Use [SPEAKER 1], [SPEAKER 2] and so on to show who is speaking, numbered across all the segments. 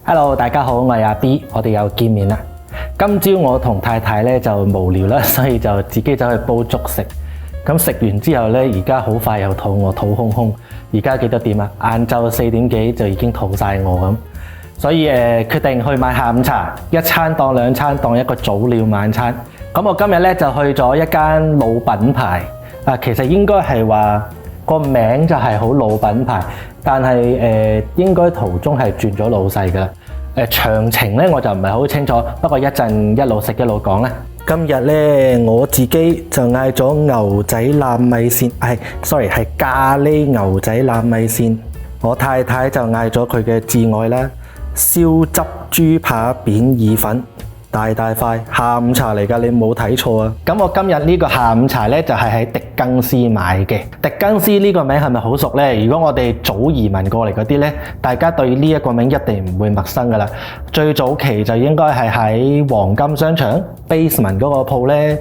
[SPEAKER 1] Hello，大家好，我係阿 B，我哋又見面啦。今朝我同太太咧就無聊啦，所以就自己走去煲粥食。咁食完之後咧，而家好快又肚餓，肚空空。而家幾多點啊？晏晝4點幾就已經肚晒餓咁，所以決定去買下午茶，一餐當兩餐，當一個早料晚餐。咁我今日咧就去咗一間老品牌，其實應該係話個名就係好老品牌，但係應該途中係轉咗老細㗎啦。詳情咧我就唔係好清楚，不過一陣一路食一路講啦。今日咧我自己就嗌咗牛仔腩米線，係咖喱牛仔腩米線。我太太就嗌咗佢嘅至愛啦，燒汁豬扒扁意粉，大塊下午茶嚟㗎，你冇睇錯啊！咁我今日呢個下午茶咧就係喺迪更斯買嘅。迪更斯呢個名係咪好熟呢？如果我哋早移民過嚟嗰啲呢，大家對呢一個名一定唔會陌生㗎啦。最早期就應該係喺黃金商場 Basement 嗰個鋪呢。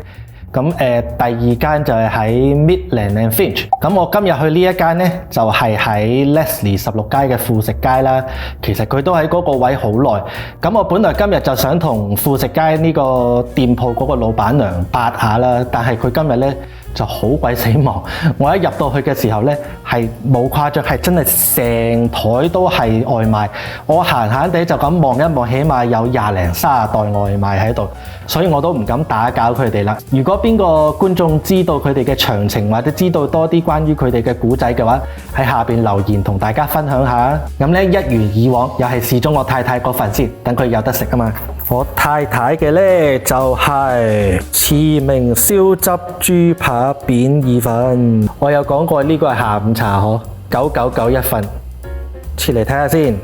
[SPEAKER 1] 咁第二間就係喺 Midland and Finch。咁我今日去呢一間呢，就係喺 Leslie 16街嘅富食街啦。其實佢都喺嗰個位好耐。咁我本來今日就想同富食街呢個店鋪嗰個老闆娘八下啦，但係佢今日呢就好鬼死忙。我一入到去嘅時候呢，係冇誇張，係真係成枱都係外賣。我閒閒地就咁望一望，起碼有20零30袋外賣喺度，所以我都唔敢打攪佢哋啦。如果邊個觀眾知道佢哋嘅詳情，或者知道多啲關於佢哋嘅故仔嘅話，喺下邊留言同大家分享下。咁呢，一如以往，又係試咗我太太嗰份先，等佢有得食啊嘛。我太太嘅呢，就係馳名燒汁豬扒扁意粉。我有講過呢個係下午茶嗬，999一份。切嚟睇下先。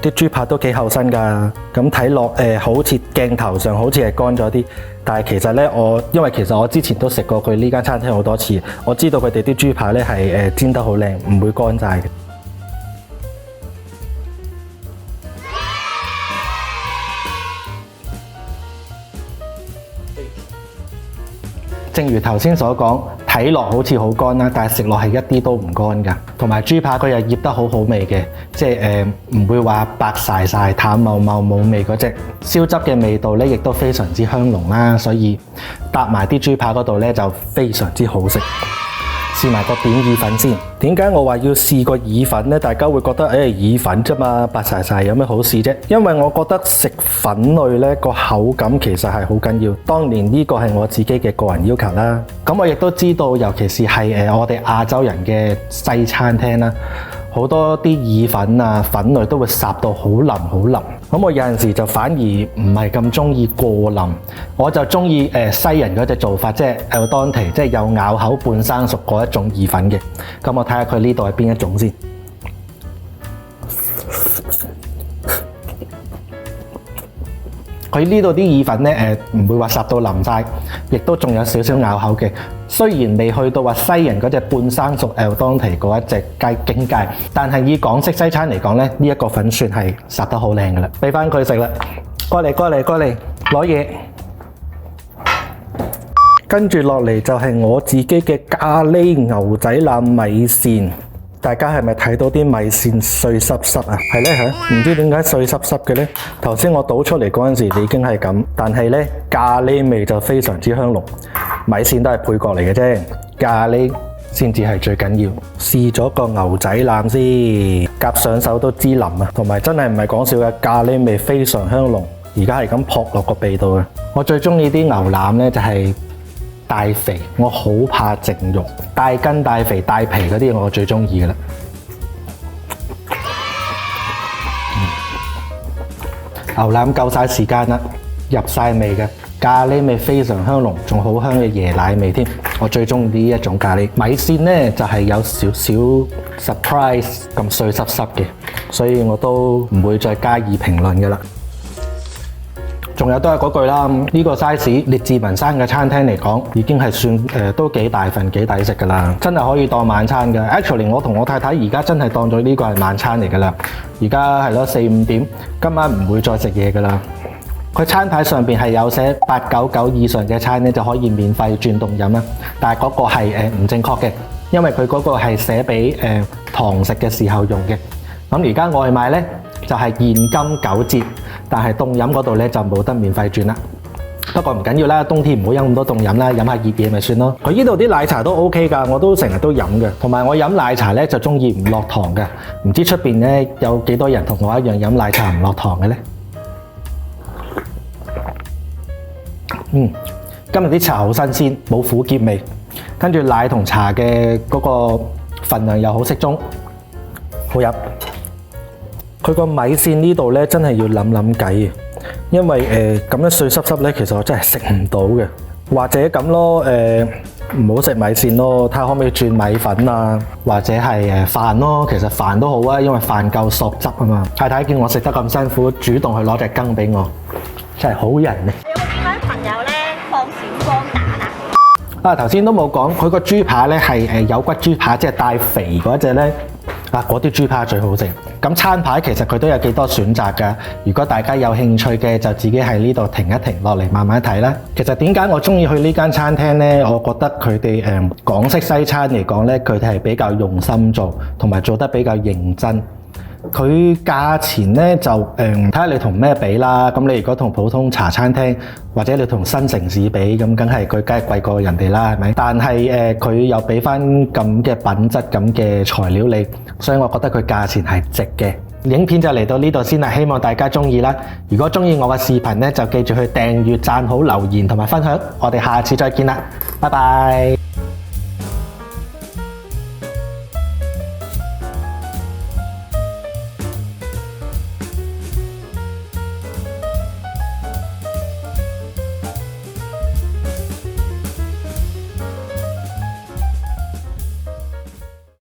[SPEAKER 1] 啲豬扒都幾厚身㗎，咁睇落好似鏡頭上好似係乾咗啲，但係其實呢，因為其實我之前都食過佢呢間餐廳好多次，我知道佢哋啲豬扒呢係煎得好靚，唔會乾晒嘅。正如頭先所講，睇落好似好乾啦，但係食落係一啲都唔乾㗎。同埋豬扒佢又醃得好好味嘅，即係唔會話白晒淡茂茂冇味嗰隻。燒汁嘅味道咧，亦都非常之香濃啦，所以搭埋啲豬扒嗰度咧就非常之好食。試埋個扁意粉先。點解我話要試個意粉呢？大家會覺得意粉啫嘛，白晒有咩好試啫？因為我覺得食粉類呢個口感其實係好緊要。當然呢個係我自己嘅個人要求啦。咁我亦都知道，尤其是係我哋亞洲人嘅西餐廳啦，好多啲意粉啊粉類都會烚到好腍好腍。咁我有陣時就反而唔係咁中意過腍，我就中意西人嗰隻做法，即係 al dente， 即係有咬口半生熟嗰一種意粉嘅。咁我睇下佢呢度係邊一種先。佢呢度啲意粉呢，唔會話烚到腍晒，亦都仲有少少咬口嘅。雖然未去到話西人嗰隻半生熟 al dente 嗰一隻境界，但係以港式西餐嚟講呢，呢一個粉算係烚得好靚㗎啦。俾翻佢食啦，過嚟攞嘢。跟住落嚟就係我自己嘅咖喱牛仔腩米線。大家係咪睇到啲米線碎濕濕啊？係咧嚇，唔知點解碎濕濕嘅呢？頭先我倒出嚟嗰陣時已經係咁，但係呢，咖喱味就非常之香濃。米線都係配角嚟嘅啫，咖喱先至係最緊要。試咗個牛仔腩先，夾上手都知腍啊，同埋真係唔係講笑嘅，咖喱味非常香濃，而家係咁撲落個鼻度嘅。我最中意啲牛腩呢，就係大肥，我好怕淨肉，大筋大肥大皮嗰啲我最中意嘅啦。牛腩夠晒時間啦，入晒味嘅，咖喱味非常香濃，仲好香嘅椰奶味添。我最中意呢一種咖喱。米線呢就係有少少 surprise 咁碎濕濕嘅，所以我都唔會再加以評論嘅啦。仲有都係嗰句啦，呢個 size 列治文山嘅餐廳嚟講，已經係算都幾大份幾抵食㗎啦，真係可以當晚餐嘅。Actually， 我同我太太而家真係當咗呢個係晚餐嚟㗎啦。而家係咯4、5點，今晚唔會再食嘢㗎啦。佢餐牌上邊係有寫899以上嘅餐咧就可以免費轉凍飲啦，但係嗰個係唔正確嘅，因為佢嗰個係寫俾堂食嘅時候用嘅。咁而家外賣咧就係現金9折，但係凍飲嗰度咧就冇得免費轉啦。不過唔緊要啦，冬天唔好飲咁多凍飲啦，飲下熱嘢咪算咯。佢呢度啲奶茶都 OK 㗎，我都成日都飲嘅。同埋我飲奶茶咧就中意唔落糖嘅，唔知出邊咧有幾多人同我一樣飲奶茶唔落糖嘅咧？今日啲茶好新鮮，冇苦澀味，跟住奶同茶嘅嗰個份量又好適中，好飲。佢個米線呢度咧真係要諗計嘅。因為咁樣碎濕濕咧，其實我真係食唔到嘅，或者咁咯，唔好食米線咯，睇下可唔可以轉米粉啊，或者係飯咯，其實飯都好啊，因為飯夠索汁啊嘛。太太見我食得咁辛苦，主動去攞隻羹俾我，真係好人嚟。
[SPEAKER 2] 你有冇見到朋友咧放閃光彈啊？
[SPEAKER 1] 頭先都冇講，佢個豬扒咧係有骨豬扒，即係帶肥嗰隻咧。嗰啲豬扒最好食。咁餐牌其實佢都有幾多選擇㗎。如果大家有興趣嘅，就自己喺呢度停一停落嚟慢慢睇啦。其實點解我中意去呢間餐廳呢？我覺得佢哋港式西餐嚟講呢，佢哋係比較用心做，同埋做得比較認真。佢價錢呢，就睇下你同咩比啦。咁你如果同普通茶餐廳或者你同新城市比，咁梗係貴過人哋啦，係咪？但係佢又俾翻咁嘅品質、咁嘅材料你，所以我覺得佢價錢係值嘅。影片就嚟到呢度先啦，希望大家中意啦。如果中意我嘅視頻呢，就記住去訂閱、讚好、留言同埋分享。我哋下次再見啦，拜拜。